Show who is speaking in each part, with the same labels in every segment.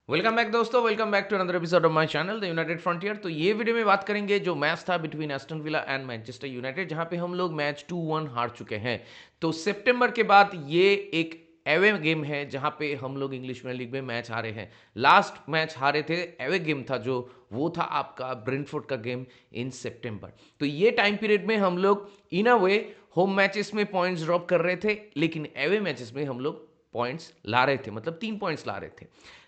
Speaker 1: Welcome back दोस्तों, welcome back to another episode of my channel the United Frontier. तो ये video में बात करेंगे जो मैच था between Aston Villa and Manchester United, जहां पे हम लोग मैच 2-1 हार चुके हैं। तो सितंबर के बाद ये एक एवे गेम है जहां पे हम लोग इंग्लिश प्रीमियर लीग में मैच हारे हैं। लास्ट मैच हारे थे, एवे गेम था जो वो था आपका ब्रेंटफोर्ड का गेम इन सितंबर। तो ये टाइम पीरियड में हम लोग इन अ वे होम मैचेस में पॉइंट्स ड्रॉप कर रहे थे, लेकिन एवे मैचेस में हम लोग पॉइंट्स ला रहे थे, मतलब 3 पॉइंट्स ला रहे थे।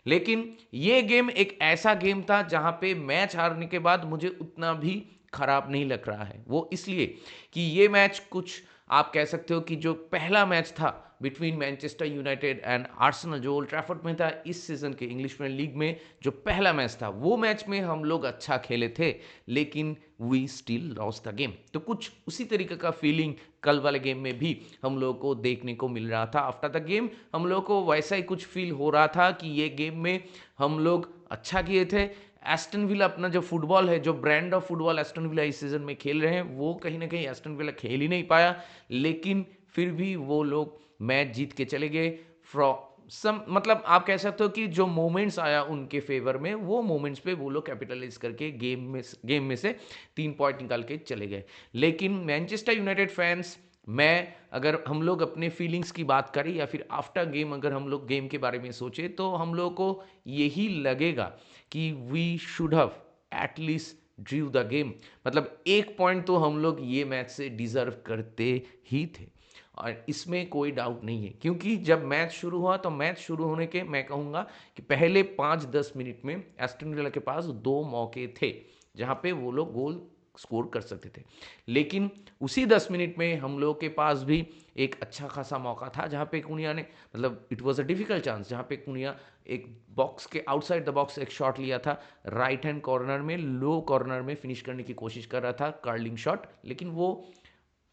Speaker 1: लेकिन ये गेम एक ऐसा गेम था जहां पे मैच हारने के बाद मुझे उतना भी खराब नहीं लग रहा है। वो इसलिए कि ये मैच कुछ आप कह सकते हो कि जो पहला मैच था between Manchester United and Arsenal जो ओल्ड ट्रैफर्ड में था इस सीजन के इंग्लिश प्रीमियर लीग में, जो पहला मैच था वो मैच में हम लोग अच्छा खेले थे, लेकिन we still loss the game. तो कुछ उसी तरीके का फीलिंग कल वाले गेम में भी हम लोगों को देखने को मिल रहा था। आफ्टर द गेम हम लोग को वैसा ही कुछ फील हो रहा था कि ये गेम में हम लोग अच्छा किए थे। एस्टन विला अपना जो फुटबॉल है, जो brand of football Aston villa इस सीजन में खेल रहे हैं, वो कहीं ना कहीं एस्टन विला खेल ही नहीं पाया, लेकिन फिर भी वो लोग मैच जीत के चले गए। फ्रॉ सम मतलब आप कह सकते हो कि जो मोमेंट्स आया उनके फेवर में, वो मोमेंट्स पे वो लोग कैपिटलाइज करके गेम में से 3 पॉइंट निकाल के चले गए। लेकिन मैनचेस्टर यूनाइटेड फैंस, मैं अगर हम लोग अपने फीलिंग्स की बात करें या फिर आफ्टर गेम अगर हम लोग गेम के बारे में सोचे, तो हम लोग को यही लगेगा कि we should have at least drew the game. मतलब 1 पॉइंट तो हम लोग ये मैच से डिजर्व करते ही थे, और इसमें कोई डाउट नहीं है। क्योंकि जब मैच शुरू हुआ तो मैच शुरू होने के मैं कहूँगा कि पहले 5-10 मिनट में एस्टन विला के पास 2 मौके थे जहाँ पे वो लोग गोल स्कोर कर सकते थे, लेकिन उसी 10 मिनट में हम लोग के पास भी एक अच्छा खासा मौका था जहाँ पे कुनिया ने, मतलब it was a difficult chance, जहाँ पे कुनिया एक बॉक्स के आउटसाइड द बॉक्स एक शॉट लिया था, राइट हैंड कॉर्नर में, लो कॉर्नर में फिनिश करने की कोशिश कर रहा था, कर्लिंग शॉट, लेकिन वो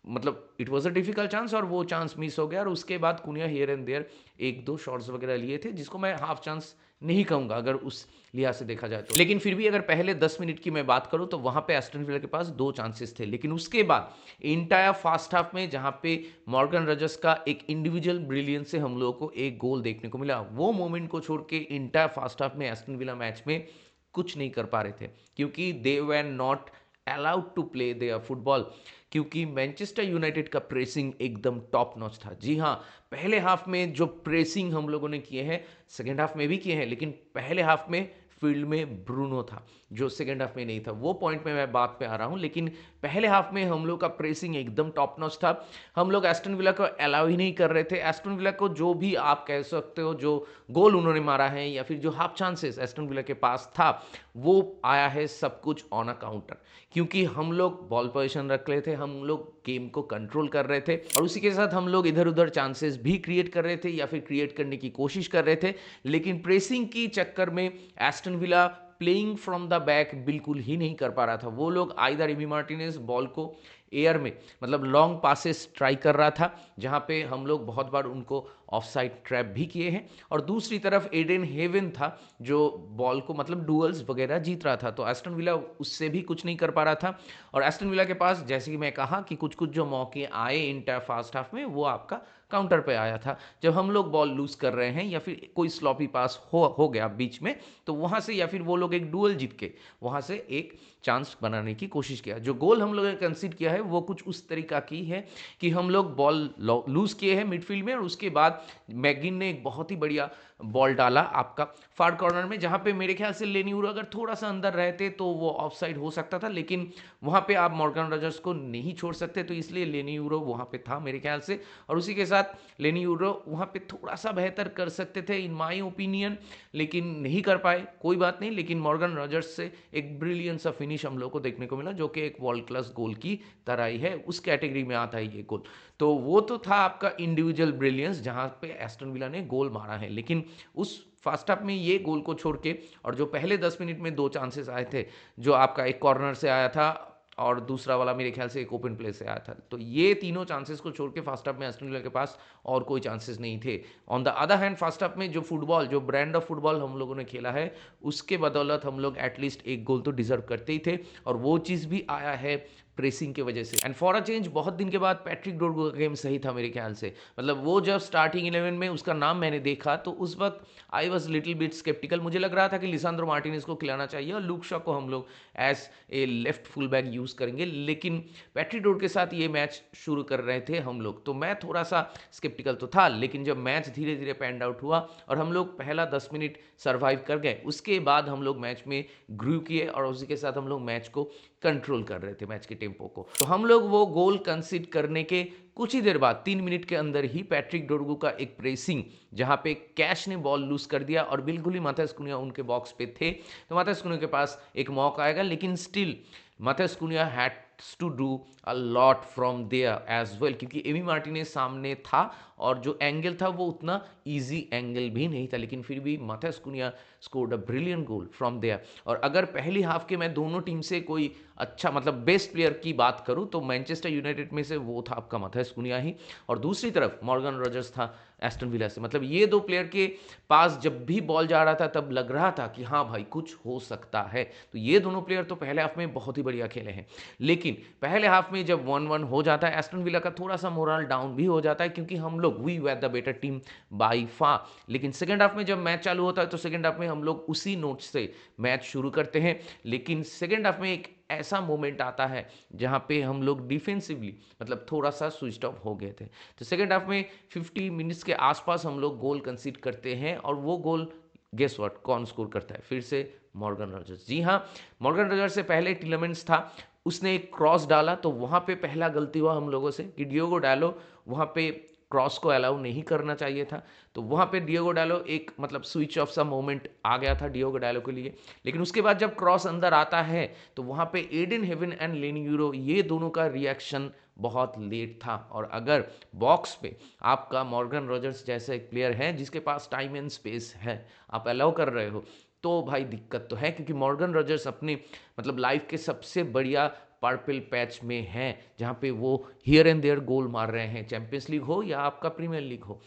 Speaker 1: मतलब it was a difficult chance और वो चांस मिस हो गया। और उसके बाद कुनिया हियर एंड देयर एक दो शॉट्स वगैरह लिए थे, जिसको मैं हाफ चांस नहीं कहूंगा अगर उस लिहाज से देखा जाए तो। लेकिन फिर भी अगर पहले 10 मिनट की मैं बात करूं तो वहां पे एस्टन विला के पास 2 चांसेस थे, लेकिन उसके बाद इंटायर फास्ट हाफ में जहां पे मॉर्गन रजस का एक इंडिविजुअल ब्रिलियंस से हम लोगों को एक गोल देखने को मिला, वो मोमेंट को छोड़ के इंटायर फास्ट हाफ में एस्टन विला मैच में कुछ नहीं कर पा रहे थे, क्योंकि they were not allowed to play there football. क्योंकि मैनचेस्टर यूनाइटेड का प्रेसिंग एकदम टॉप नॉच था। जी हाँ, पहले हाफ में जो प्रेसिंग हम लोगों ने किए हैं, सेकेंड हाफ में भी किए हैं, लेकिन पहले हाफ में फील्ड में ब्रूनो था जो सेकेंड हाफ में नहीं था। वो पॉइंट में मैं बात पे आ रहा हूँ, लेकिन पहले हाफ में हम लोग का प्रेसिंग एकदम टॉप नॉच था। हम लोग एस्टन विला को अलाउ ही नहीं कर रहे थे। एस्टन विला को जो भी आप कह सकते हो, जो गोल उन्होंने मारा है या फिर जो हाफ चांसेस एस्टन विला के पास था, वो आया है सब कुछ ऑन अ काउंटर। क्योंकि हम लोग बॉल पोजीशन रख रहे थे, हम लोग गेम को कंट्रोल कर रहे थे, और उसी के साथ हम लोग इधर उधर चांसेस भी क्रिएट कर रहे थे या फिर क्रिएट करने की कोशिश कर रहे थे। लेकिन प्रेसिंग की चक्कर में Aston villa playing from the back बिल्कुल ही नहीं कर पा रहा था। वो लोग आइदर एमी मार्टिनेज बॉल को एयर में, मतलब लॉन्ग पासेस ट्राई कर रहा था, जहां पे हम लोग बहुत बार उनको ऑफसाइड ट्रैप भी किए हैं, और दूसरी तरफ एडन हेवन था जो बॉल को मतलब डुअल्स वगैरह जीत रहा था। तो एस्टन विला उससे भी कुछ नहीं कर पा रहा था। और एस्टन विला के पास, जैसे कि मैं कहा कि कुछ कुछ जो मौके आए इंटर फास्ट हाफ में, वो आपका काउंटर पे आया था। जब हम लोग बॉल लूज कर रहे हैं या फिर कोई स्लॉपी पास हो गया बीच में, तो वहां से या फिर वो लोग एक डुअल जीत के वहां से एक चांस बनाने की कोशिश किया। जो गोल हम लोग ने कंसीड किया है वो कुछ उस तरीका की है कि हम लोग बॉल लूज किए हैं मिडफील्ड में, और उसके बाद मैगिन ने एक बहुत ही बढ़िया बॉल डाला आपका फार कॉर्नर में, जहां पे मेरे ख्याल से लेनी यूरो अगर थोड़ा सा अंदर रहते तो वो ऑफसाइड हो सकता था, लेकिन वहां पे आप मॉर्गन रॉजर्स को नहीं छोड़ सकते, तो इसलिए लेनी यूरो वहां पे था मेरे ख्याल से। और उसी के साथ लेनी यूरो वहां पे थोड़ा सा बेहतर कर सकते थे इन माई ओपिनियन, लेकिन नहीं कर पाए, कोई बात नहीं। लेकिन मॉर्गन रॉजर्स से एक ब्रिलियंस सा फिनिश हम लोग को देखने को मिला, जो कि एक वर्ल्ड क्लास गोल की तरह ही है, उस कैटेगरी में आता है ये गोल। तो वो तो था आपका इंडिविजुअल ब्रिलियंस जहां पे एस्टन विला ने गोल मारा है, लेकिन उस फर्स्ट हाफ में ये गोल को छोड़ के, और जो पहले 10 मिनट में 2 चांसेस आए थे, जो आपका एक कॉर्नर से आया था और दूसरा वाला मेरे ख्याल से एक ओपन प्ले से आया था, तो ये तीनों चांसेस को छोड़ के फर्स्ट हाफ में एस्टन विला के पास और कोई चांसेस नहीं थे। On the other hand first half में जो फुटबॉल, जो ब्रांड ऑफ फुटबॉल हम लोगों ने खेला है, उसके बदौलत हम लोग एटलीस्ट एक गोल तो डिजर्व करते ही थे, और वो चीज़ भी आया है प्रेसिंग की वजह से। एंड फॉर अ चेंज बहुत दिन के बाद पैट्रिक डोरगू का गेम सही था मेरे ख्याल से। मतलब वो जब स्टार्टिंग 11 में उसका नाम मैंने देखा तो उस वक्त I was little bit sceptical. मुझे लग रहा था कि लिसांड्रो मार्टिनेज को खिलाना चाहिए और लूक शॉ को हम लोग as a left full back use करेंगे, लेकिन पैट्रिक डोर के साथ ये मैच शुरू कर रहे थे हम लोग, तो मैं थोड़ा सा स्केप्टिकल तो था। लेकिन जब मैच धीरे धीरे पैंड आउट हुआ और हम लोग पहला 10 मिनट सर्वाइव कर गए, उसके बाद हम लोग मैच में ग्रू किए और उसी के साथ हम लोग मैच को कंट्रोल कर रहे थे, मैच के टेम्पो को। तो हम लोग वो गोल कंसीड करने के कुछ ही देर बाद 3 मिनट के अंदर ही पैट्रिक डोरगू का एक प्रेसिंग, जहां पे कैश ने बॉल लूज कर दिया और बिल्कुल ही माथेस कुनिया उनके बॉक्स पे थे, तो माथेस कुनिया के पास एक मौका आएगा, लेकिन still Matheus Cunha had to do a lot from there as well, क्योंकि एमी मार्टिनेज सामने था और जो एंगल था वो उतना इजी एंगल भी नहीं था, लेकिन फिर भी Matheus Cunha scored a brilliant goal from there. और अगर पहली हाफ के मैं दोनों टीम से कोई अच्छा मतलब बेस्ट प्लेयर की बात करूं तो मैनचेस्टर यूनाइटेड में से वो था आपका माथेस कुनिया ही, और दूसरी तरफ मॉर्गन रॉजर्स था एस्टन विला से। मतलब ये दो प्लेयर के पास जब भी बॉल जा रहा था तब लग रहा था कि हाँ भाई कुछ हो सकता है। तो ये दोनों प्लेयर तो पहले हाफ में बहुत ही बढ़िया खेले हैं, लेकिन पहले हाफ में जब 1-1 हो जाता है एस्टन विला का थोड़ा सा मोरल डाउन भी हो जाता है, क्योंकि हम लोग we were the better team by far. लेकिन सेकंड हाफ में जब मैच चालू होता है तो सेकंड हाफ में हम लोग उसी नोट से मैच शुरू करते हैं, लेकिन सेकंड हाफ में एक ऐसा मोमेंट आता है जहां पे हम लोग डिफेंसिवली मतलब थोड़ा सा स्विच ऑफ हो गए थे। तो सेकंड हाफ में 50 मिनट्स के आसपास हम लोग गोल कंसीड करते हैं, और वो गोल गेस व्हाट कौन स्कोर करता है? फिर से मॉर्गन रॉजर्स। जी हाँ, मॉर्गन रॉजर्स से पहले टिलेमेंट्स था, उसने एक क्रॉस डाला, तो वहां पे पहला गलती हुआ हम लोगों से कि डियोगो डालो वहां पे क्रॉस को अलाउ नहीं करना चाहिए था। तो वहां पे डियोगो डालो एक मतलब स्विच ऑफ सा मोमेंट आ गया था डियोगो डालो के लिए। लेकिन उसके बाद जब क्रॉस अंदर आता है तो वहां पे एडन हेवन एंड लेनी यूरो ये दोनों का रिएक्शन बहुत लेट था। और अगर बॉक्स पे आपका मॉर्गन रॉजर्स जैसा एक प्लेयर है जिसके पास टाइम एंड स्पेस है, आप अलाउ कर रहे हो, तो भाई दिक्कत तो है, क्योंकि मॉर्गन रॉजर्स अपने मतलब लाइफ के सबसे बढ़िया पर्पल पैच में हैं, जहाँ पे वो हियर एंड देयर गोल मार रहे हैं, चैंपियंस लीग हो या आपका प्रीमियर लीग हो।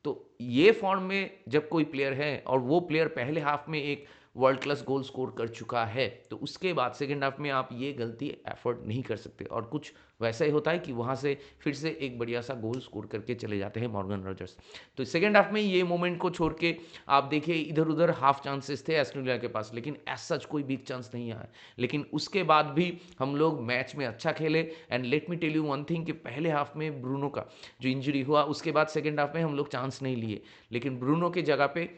Speaker 1: तो ये फॉर्म में जब कोई प्लेयर है और वो प्लेयर पहले हाफ में एक वर्ल्ड क्लास गोल स्कोर कर चुका है, तो उसके बाद सेकेंड हाफ में आप ये गलती एफर्ट नहीं कर सकते, और कुछ वैसा ही होता है कि वहाँ से फिर से एक बढ़िया सा गोल स्कोर करके चले जाते हैं मॉर्गन रॉजर्स। तो सेकेंड हाफ में ये मोमेंट को छोड़ के आप देखिए इधर उधर हाफ चांसेस थे एस्टन विला के पास, लेकिन एज सच कोई बिग चांस नहीं आया। लेकिन उसके बाद भी हम लोग मैच में अच्छा खेले। And let me tell you one thing कि पहले हाफ में ब्रूनो का जो इंजरी हुआ उसके बाद सेकेंड हाफ में हम लोग चांस नहीं लिए, लेकिन ब्रूनो की जगह पे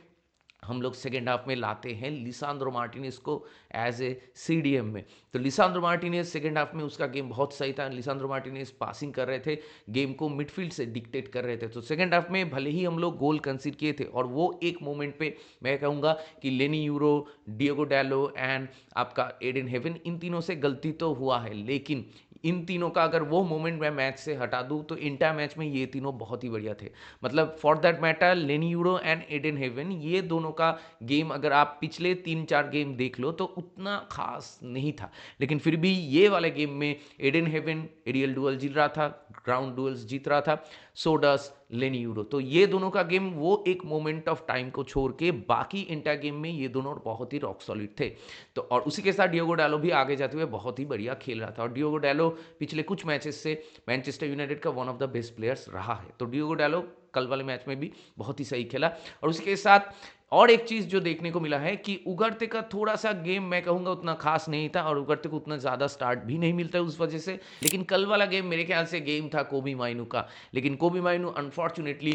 Speaker 1: हम लोग सेकेंड हाफ में लाते हैं लिसांड्रो मार्टिनेज को एज ए सीडीएम में। तो लिसांड्रो मार्टिनेज सेकेंड हाफ में उसका गेम बहुत सही था। लिसांड्रो मार्टिनेज पासिंग कर रहे थे, गेम को मिडफील्ड से डिक्टेट कर रहे थे। तो सेकेंड हाफ में भले ही हम लोग गोल कंसीड किए थे, और वो एक मोमेंट पे मैं कहूँगा कि लेनी यूरो, डियोगो डालो एंड आपका एडन हेवन, इन तीनों से गलती तो हुआ है, लेकिन इन तीनों का अगर वो मोमेंट मैं मैच से हटा दूं तो इंटर मैच में ये तीनों बहुत ही बढ़िया थे। मतलब फॉर दैट मैटर लेनी यूरो एंड एडन हेवन ये दोनों का गेम अगर आप पिछले 3-4 गेम देख लो तो उतना खास नहीं था, लेकिन फिर भी ये वाले गेम में एडन हेवन एरियल डुअल जीत रहा था, ग्राउंड डुअल्स जीत रहा था, सो डस लेनी यूरो। तो ये दोनों का गेम वो एक मोमेंट ऑफ टाइम को छोड़ के बाकी इंटर गेम में ये दोनों बहुत ही रॉक सॉलिड थे। तो और उसी के साथ डियोगो डालो भी आगे जाते हुए बहुत ही बढ़िया खेल रहा था, और डियोगो डालो पिछले कुछ मैचेस से मैनचेस्टर यूनाइटेड का one of the best players रहा है। तो डियोगो डालो कल वाले मैच में भी बहुत ही सही खेला। और उसके साथ और एक चीज जो देखने को मिला है कि उगर्ते का थोड़ा सा गेम मैं कहूंगा उतना खास नहीं था, और उगर्ते को उतना ज्यादा स्टार्ट भी नहीं मिलता है उस वजह से। लेकिन कल वाला गेम मेरे ख्याल से गेम था कोबी माइनू का, लेकिन कोबी माइनू अनफॉर्चुनेटली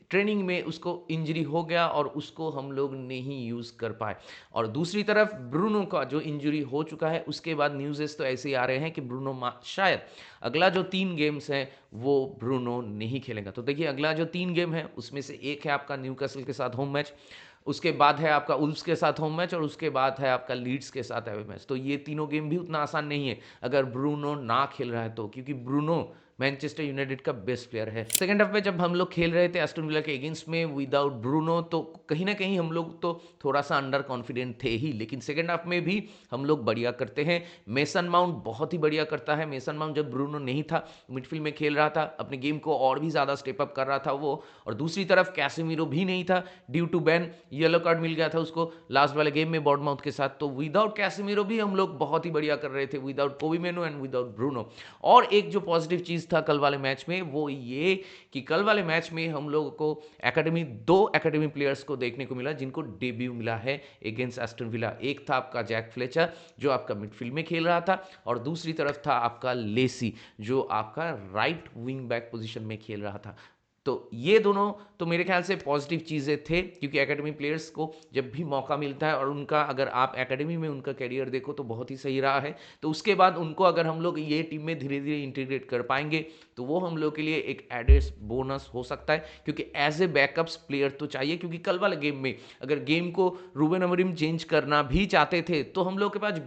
Speaker 1: ट्रेनिंग में उसको इंजरी हो गया और उसको हम लोग नहीं यूज कर पाए। और दूसरी तरफ ब्रूनो का जो इंजरी हो चुका है उसके बाद न्यूज़ेस तो ऐसे ही आ रहे हैं कि ब्रूनो शायद अगला जो 3 गेम्स हैं वो ब्रूनो नहीं खेलेगा। तो देखिए अगला जो 3 गेम है उसमें से एक है आपका न्यूकासल के साथ होम मैच, उसके बाद है आपका उल्व्स के साथ होम मैच, और उसके बाद है आपका लीड्स के साथ अवे मैच। तो ये तीनों गेम भी उतना आसान नहीं है अगर ब्रूनो ना खेल रहा है तो, क्योंकि ब्रूनो मैनचेस्टर यूनाइटेड का बेस्ट प्लेयर है। सेकंड हाफ में जब हम लोग खेल रहे थे एस्टन विला के अगेंस्ट में विदाउट ब्रूनो, तो कहीं ना कहीं हम लोग तो थोड़ा सा अंडर कॉन्फिडेंट थे ही, लेकिन सेकेंड हाफ में भी हम लोग बढ़िया करते हैं। मेसन माउंट बहुत ही बढ़िया करता है। मेसन माउंट जब ब्रूनो नहीं था, मिडफील्ड में खेल रहा था, अपने गेम को और भी ज़्यादा स्टेप अप कर रहा था वो। और दूसरी तरफ कैसेमीरो भी नहीं था, due to ban yellow card मिल गया था उसको लास्ट वाले गेम में बॉर्डमाउथ के साथ। तो विदाउट कैसेमीरो भी हम लोग बहुत ही बढ़िया कर रहे थे, विदाउट कोबी मेनू एंड विदाउट ब्रूनो। और एक जो पॉजिटिव चीज़ था कल वाले मैच में वो ये कि कल वाले मैच में हम लोगों को दो एकेडमी प्लेयर्स को देखने को मिला जिनको डेब्यू मिला है अगेंस्ट एस्टन विला। एक था आपका जैक फ्लेचर जो आपका मिडफील्ड में खेल रहा था, और दूसरी तरफ था आपका लेसी जो आपका राइट विंग बैक पोजीशन में खेल रहा था। तो ये दोनों तो मेरे ख्याल से पॉजिटिव चीज़ें थे, क्योंकि एकेडमी प्लेयर्स को जब भी मौका मिलता है और उनका अगर आप एकेडमी में उनका करियर देखो तो बहुत ही सही रहा है। तो उसके बाद उनको अगर हम लोग ये टीम में धीरे धीरे इंटीग्रेट कर पाएंगे तो वो हम लोग के लिए एक एडेड बोनस हो सकता है, क्योंकि एज ए बैकअप्स प्लेयर तो चाहिए। क्योंकि कल वाले गेम में अगर गेम को रूबेन अमोरिम चेंज करना भी चाहते थे तो हम लोग के पास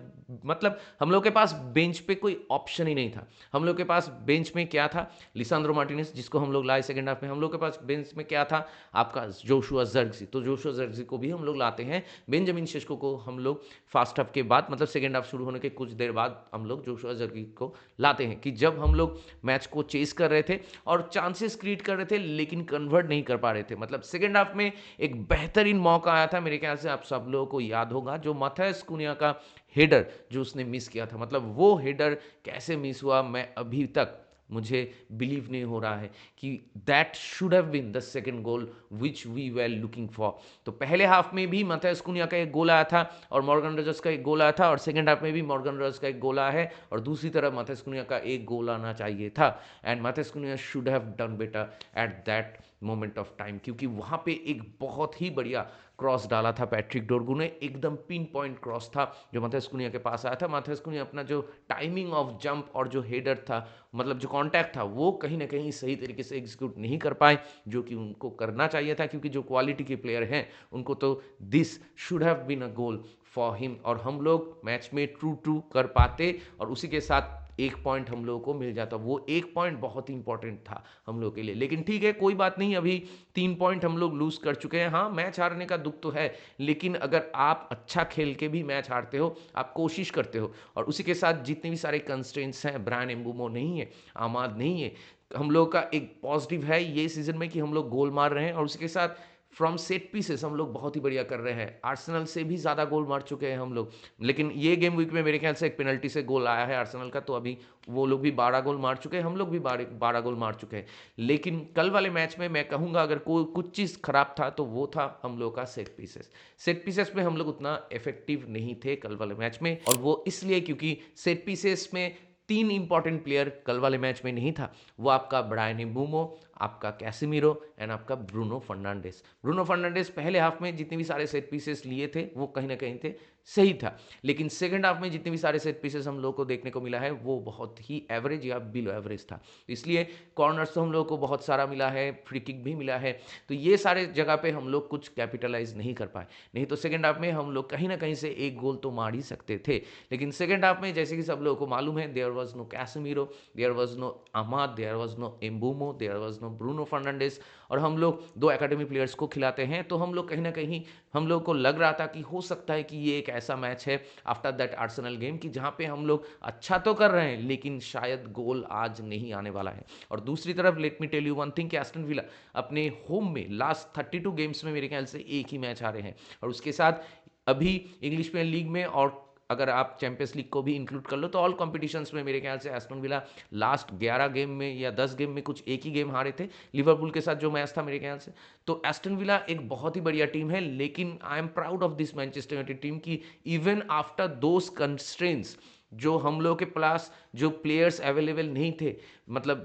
Speaker 1: हम लोग के पास बेंच पे कोई ऑप्शन ही नहीं था। हम लोग के पास बेंच में क्या था, लिसांद्रो मार्टिनेज जिसको हम लोग लाए सेकंड हाफ में। हम लोग के पास बेंच में क्या था, आपका जोशुआ जर्गजी। तो जोशुआ जर्गजी को भी हम लोग लाते हैं, बेंजामिन शेस्को को हम लोग फास्ट हाफ के बाद सेकेंड हाफ शुरू होने के कुछ देर बाद हम लोग जोशुआ जर्गजी को लाते हैं, कि जब हम लोग मैच को चेस कर रहे थे और चांसेस क्रिएट कर रहे थे लेकिन कन्वर्ट नहीं कर पा रहे थे। सेकेंड हाफ में एक बेहतरीन मौका आया था, मेरे ख्याल से आप सब लोगों को याद होगा, जो माथायस कुनिया का हेडर जो उसने मिस किया था। वो हेडर कैसे मिस हुआ, मैं अभी तक मुझे बिलीव नहीं हो रहा है कि that should have been the second goal which we were looking for. तो पहले हाफ में भी माथायस कुनिया का एक गोल आया था और मॉर्गन रोजर्स का एक गोल आया था, और सेकंड हाफ में भी मॉर्गन रोजर्स का एक गोल आया है, और दूसरी तरफ माथायस कुनिया का एक गोल आना चाहिए था। And Matheus Cunha should have done better at that moment of time, क्योंकि वहां पे एक बहुत ही बढ़िया क्रॉस डाला था पैट्रिक डोरगू ने, एकदम पिन पॉइंट क्रॉस था जो माथायस कुनिया के पास आया था। माथायस कुनिया अपना जो टाइमिंग ऑफ जंप और जो हेडर था, जो कांटेक्ट था, वो कहीं ना कहीं सही तरीके से एग्जीक्यूट नहीं कर पाए, जो कि उनको करना चाहिए था, क्योंकि जो क्वालिटी के प्लेयर हैं उनको तो this should have been a goal for him. और हम लोग मैच में ट्रू कर पाते और उसी के साथ एक पॉइंट हम लोगों को मिल जाता। वो एक पॉइंट बहुत ही इंपॉर्टेंट था हम लोग के लिए। लेकिन ठीक है, कोई बात नहीं, अभी 3 पॉइंट हम लोग लूज कर चुके हैं। हाँ, मैच हारने का दुख तो है, लेकिन अगर आप अच्छा खेल के भी मैच हारते हो, आप कोशिश करते हो, और उसी के साथ जितने भी सारे कंस्ट्रेंट्स हैं, ब्रायन एम्बुमो नहीं है, आमाद नहीं है, हम लोग का एक पॉजिटिव है ये सीजन में कि हम लोग गोल मार रहे हैं, और उसके साथ फ्रॉम सेट पीसेस हम लोग बहुत ही बढ़िया कर रहे हैं। आर्सेनल से भी ज़्यादा गोल मार चुके हैं हम लोग। लेकिन ये गेम वीक में मेरे ख्याल से एक पेनल्टी से गोल आया है आर्सेनल का, तो अभी वो लोग भी 12 गोल मार चुके हैं, हम लोग भी 12 गोल मार चुके हैं। लेकिन कल वाले मैच में मैं कहूँगा अगर कोई कुछ चीज़ खराब था तो वो था हम लोग का सेट पीसेस। सेट पीसेस में हम लोग उतना इफेक्टिव नहीं थे कल वाले मैच में, और वो इसलिए क्योंकि सेट पीसेस में 3 इंपॉर्टेंट प्लेयर कल वाले मैच में नहीं था। वो आपका ब्रायन एम्बुमो, आपका कैसेमीरो एंड आपका ब्रूनो फर्नांडिस। ब्रूनो फर्नांडिस पहले हाफ में जितने भी सारे सेट पीसेस लिए थे वो कहीं ना कहीं थे सही था, लेकिन सेकंड हाफ में जितने भी सारे सेट पीसेस हम लोग को देखने को मिला है वो बहुत ही एवरेज या बिलो एवरेज था। इसलिए कॉर्नर्स तो हम लोग को बहुत सारा मिला है, फ्री किक भी मिला है, तो ये सारे जगह पे हम लोग कुछ कैपिटलाइज नहीं कर पाए। नहीं तो सेकंड हाफ में हम लोग कहीं ना कहीं से एक गोल तो मार ही सकते थे। लेकिन सेकंड हाफ में जैसे कि सब लोगों को मालूम है, there was no Casemiro, there was no Amad, there was no Mbeumo, there was no Bruno Fernandes, और हम लोग 2 एकेडमी प्लेयर्स को खिलाते हैं। तो हम लोग कहीं ना कहीं हम लोग को लग रहा था कि हो सकता है कि ये एक ऐसा मैच है आफ्टर दैट आर्सेनल गेम कि जहां पे हम लोग अच्छा तो कर रहे हैं लेकिन शायद गोल आज नहीं आने वाला है। और दूसरी तरफ let me tell you one thing कि एस्टन विला अपने होम में लास्ट 32 गेम्स में मेरे ख्याल से एक ही मैच हारे हैं, और उसके साथ अभी इंग्लिश प्रीमियर लीग में, और अगर आप चैंपियंस लीग को भी इंक्लूड कर लो तो ऑल कॉम्पिटिशन्स में मेरे ख्याल से एस्टन विला लास्ट 11 गेम में या 10 गेम में कुछ एक ही गेम हारे थे, लिवरपूल के साथ जो मैच था मेरे ख्याल से। तो एस्टन विला एक बहुत ही बढ़िया टीम है, लेकिन I am proud of this Manchester United team की इवन आफ्टर दोज कंस्ट्रेंट्स जो हम लोग के पास जो प्लेयर्स अवेलेबल नहीं थे,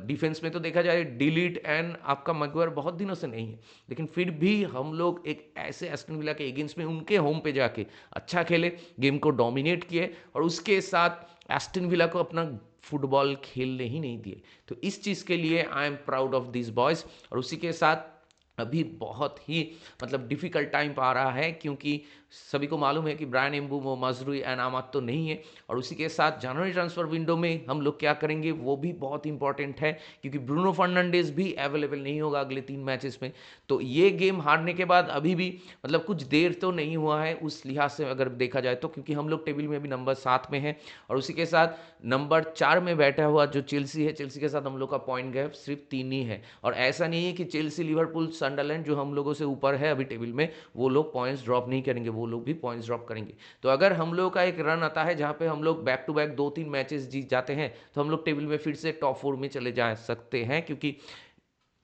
Speaker 1: डिफेंस में तो देखा जाए डिलीट एंड आपका मैगवायर बहुत दिनों से नहीं है, लेकिन फिर भी हम लोग एक ऐसे एस्टन विला के अगेंस्ट में उनके होम पे जाके अच्छा खेले, गेम को डोमिनेट किए, और उसके साथ एस्टन विला को अपना फुटबॉल खेलने ही नहीं दिए। तो इस चीज़ के लिए I am proud of this boys. और उसी के साथ अभी बहुत ही मतलब डिफ़िकल्ट टाइम आ रहा है, क्योंकि सभी को मालूम है कि ब्रायन एम्बुमो, मज़रूई एंड आमाद तो नहीं है, और उसी के साथ जनवरी ट्रांसफ़र विंडो में हम लोग क्या करेंगे वो भी बहुत इंपॉर्टेंट है, क्योंकि ब्रूनो फर्नांडिस भी अवेलेबल नहीं होगा अगले 3 मैचेस में। तो ये गेम हारने के बाद अभी भी मतलब कुछ देर तो नहीं हुआ है उस लिहाज से अगर देखा जाए तो, क्योंकि हम लोग टेबल में अभी नंबर 7 में हैं, और उसी के साथ नंबर 4 में बैठा हुआ जो चेल्सी है, चेल्सी के साथ हम लोग का पॉइंट गैप सिर्फ 3 ही है। और ऐसा नहीं है कि चेल्सी, लिवरपूल, सनडरलैंड जो हम लोगों से ऊपर है अभी टेबल में, वो लोग पॉइंट्स ड्रॉप नहीं करेंगे, वो लोग भी पॉइंट्स ड्रॉप करेंगे। तो अगर हम लोग का एक रन आता है जहाँ पे हम लोग बैक टू बैक 2-3 मैचेस जीत जाते हैं, तो हम लोग टेबल में फिर से टॉप 4 में चले जा सकते हैं, क्योंकि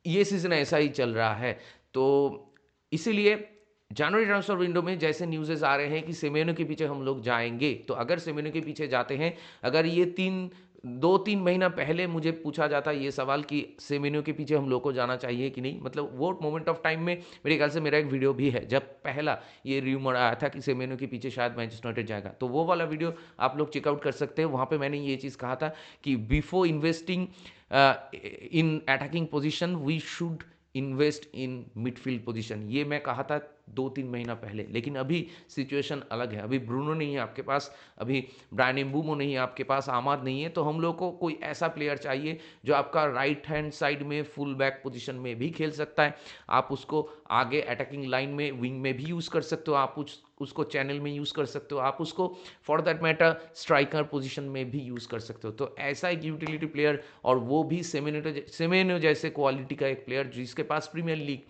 Speaker 1: ये सीज़न ऐसा ही चल रहा है। तो इसीलिए जनवरी ट्रांसफर विंडो में जैसे न्यूज़ेज़ आ रहे हैं कि सेमेनो के पीछे हम लोग जाएँगे, तो अगर सेमेनो के पीछे जाते हैं, अगर ये 2-3 महीना पहले मुझे पूछा जाता ये सवाल कि सेमेनो के पीछे हम लोग को जाना चाहिए कि नहीं, मतलब वो मोमेंट ऑफ टाइम में मेरे ख्याल से मेरा एक वीडियो भी है, जब पहला ये र्यूमर आया था कि सेमेनो के पीछे शायद मैनचेस्टर यूनाइटेड जाएगा। तो वो वाला वीडियो आप लोग चेकआउट कर सकते हैं, वहाँ पे मैंने ये चीज़ कहा था कि before investing in attacking position we should invest in midfield position, ये मैं कहा था 2-3 महीना पहले। लेकिन अभी सिचुएशन अलग है, अभी ब्रूनो नहीं है आपके पास, अभी ब्रायन एम्बूमो नहीं है आपके पास, आमाद नहीं है, तो हम लोग को कोई ऐसा प्लेयर चाहिए जो आपका राइट हैंड साइड में फुल बैक पोजीशन में भी खेल सकता है। आप उसको आगे अटैकिंग लाइन में विंग में भी यूज़ कर सकते हो, आप उसको चैनल में यूज़ कर सकते हो, आप उसको for that matter striker position में भी यूज़ कर सकते हो। तो ऐसा एक यूटिलिटी प्लेयर, और वो भी सेमेनो जैसे क्वालिटी का एक प्लेयर जिसके पास प्रीमियर लीग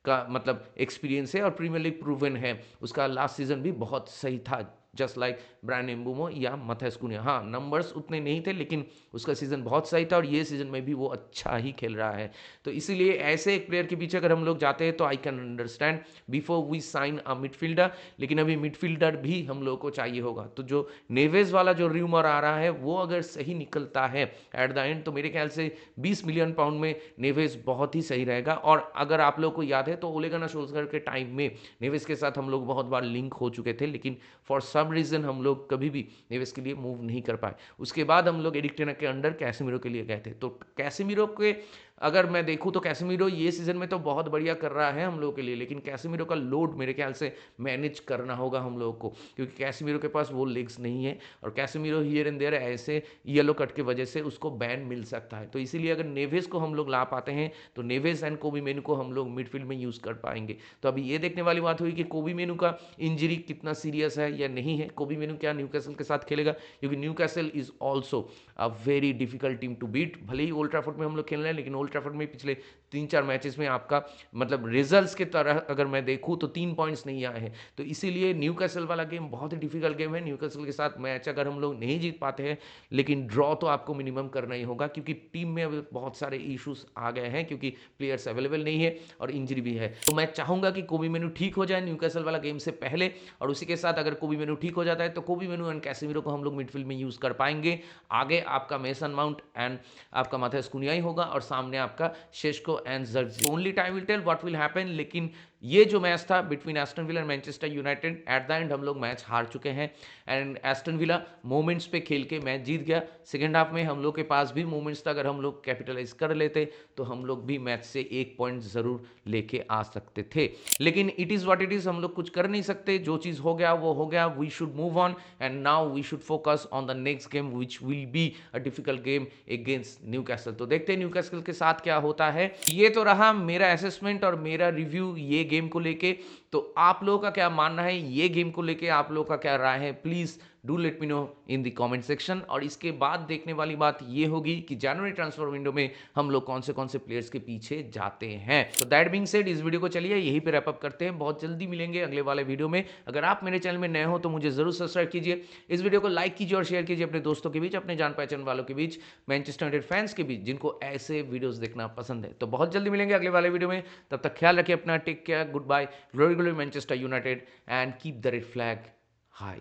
Speaker 1: का मतलब एक्सपीरियंस है और प्रीमियर लीग प्रूवन है। उसका लास्ट सीजन भी बहुत सही था, जस्ट लाइक ब्रायन एम्बुमो या मथायस कुन्हा। हाँ, नंबर्स उतने नहीं थे, लेकिन उसका सीजन बहुत सही था, और ये सीजन में भी वो अच्छा ही खेल रहा है। तो इसीलिए ऐसे एक प्लेयर के पीछे अगर हम लोग जाते हैं तो I can understand before we sign a midfielder, लेकिन अभी मिडफील्डर भी हम लोग को चाहिए होगा। तो जो नेवेज वाला जो र्यूमर आ रहा है वो अगर सही निकलता है एट द एंड, तो मेरे ख्याल से 20 मिलियन पाउंड में नेवेज बहुत ही सही रहेगा। और अगर आप लोग को याद है तो ओले गुनार सोल्शर के टाइम में नेवेज के साथ हम लोग बहुत बार लिंक हो चुके थे, लेकिन फॉर सम रीज़न हम लोग कभी भी नेवेज के लिए मूव नहीं कर पाए। उसके बाद हम लोग एरिक टेन हाग के अंडर कैसेमीरो के लिए गए थे। तो कैसेमीरो के अगर मैं देखूं तो कैसेमीरो ये सीजन में तो बहुत बढ़िया कर रहा है हम लोगों के लिए, लेकिन कैसेमीरो का लोड मेरे ख्याल से मैनेज करना होगा हम लोगों को, क्योंकि कैसेमीरो के पास वो लेग्स नहीं है, और कैसेमीरो हियर एंड देयर ऐसे येलो कट की वजह से उसको बैन मिल सकता है। तो इसीलिए अगर नेवेज को हम लोग ला पाते हैं तो नेवेज एंड कोबी मेनू को हम लोग मिडफील्ड में यूज़ कर पाएंगे। तो अभी ये देखने वाली बात हुई कि कोबी मेनू का इंजरी कितना सीरियस है या नहीं है। कोबी मेनू क्या न्यूकैसल के साथ खेलेगा, क्योंकि Newcastle is also a very difficult team to beat. भले ही ओल्ड ट्रैफर्ड में हम लोग खेल रहे हैं, लेकिन ओल्ड ट्रैफर्ड में पिछले 3-4 मैचेस में आपका मतलब रिजल्ट्स की तरह अगर मैं देखूं तो 3 पॉइंट्स नहीं आए हैं। तो इसीलिए न्यूकैसल वाला गेम बहुत ही डिफिकल्ट गेम है। न्यूकैसल के साथ मैच अगर हम लोग नहीं जीत पाते हैं, लेकिन ड्रॉ तो आपको मिनिमम करना ही होगा, क्योंकि टीम में अभी बहुत सारे इश्यूज आ गए हैं, क्योंकि प्लेयर्स अवेलेबल नहीं है और इंजरी भी है। तो मैं चाहूंगा कि कोबी मेनू ठीक हो जाए न्यूकैसल वाला गेम से पहले, और उसी के साथ अगर कोबी मेनू ठीक हो जाता है तो कोबी मेनू एंड कैसेमीरो को हम लोग मिडफील्ड में यूज कर पाएंगे। आगे आपका मेसन माउंट एंड आपका माथायस कुनिया ही होगा, और सामने आपका Sesko and Zirkzee. Only time will tell what will happen. लेकिन ये जो मैच था between Aston Villa and Manchester United, at the end हम लोग मैच हार चुके हैं, एंड एस्टन विला मोमेंट्स पे खेल के मैच जीत गया। सेकेंड हाफ में हम लोग के पास भी मोमेंट्स था, अगर हम लोग कैपिटलाइज कर लेते तो हम लोग भी मैच से 1 पॉइंट जरूर लेके आ सकते थे। लेकिन it is what it is, हम लोग कुछ कर नहीं सकते, जो चीज़ हो गया वो हो गया। We should move on and now we should focus on the next game which will be a difficult game against Newcastle. तो देखते हैं न्यूकैसल के साथ क्या होता है। ये तो रहा मेरा असेसमेंट और मेरा रिव्यू ये गेम को लेके। तो आप लोगों का क्या मानना है ये गेम को लेके, आप लोगों का क्या राय है, please do let me know in the comment section. और इसके बाद देखने वाली बात ये होगी कि जनवरी ट्रांसफर विंडो में हम लोग कौन से प्लेयर्स के पीछे जाते हैं। तो दैट बीइंग सेड, इस वीडियो को चलिए यहीं पे रैप अप करते हैं। बहुत जल्दी मिलेंगे अगले वाले वीडियो में। अगर आप मेरे चैनल में नए हो तो मुझे जरूर सब्सक्राइब कीजिए, इस वीडियो को लाइक कीजिए और शेयर कीजिए अपने दोस्तों के बीच, अपने जान पहचान वालों के बीच, मैनचेस्टर यूनाइटेड फैंस के बीच जिनको ऐसे वीडियोस देखना पसंद है। तो बहुत जल्दी मिलेंगे अगले वाले वीडियो में, तब तक ख्याल रखिए अपना, take care, goodbye, glory glory Manchester United and keep the red flag high.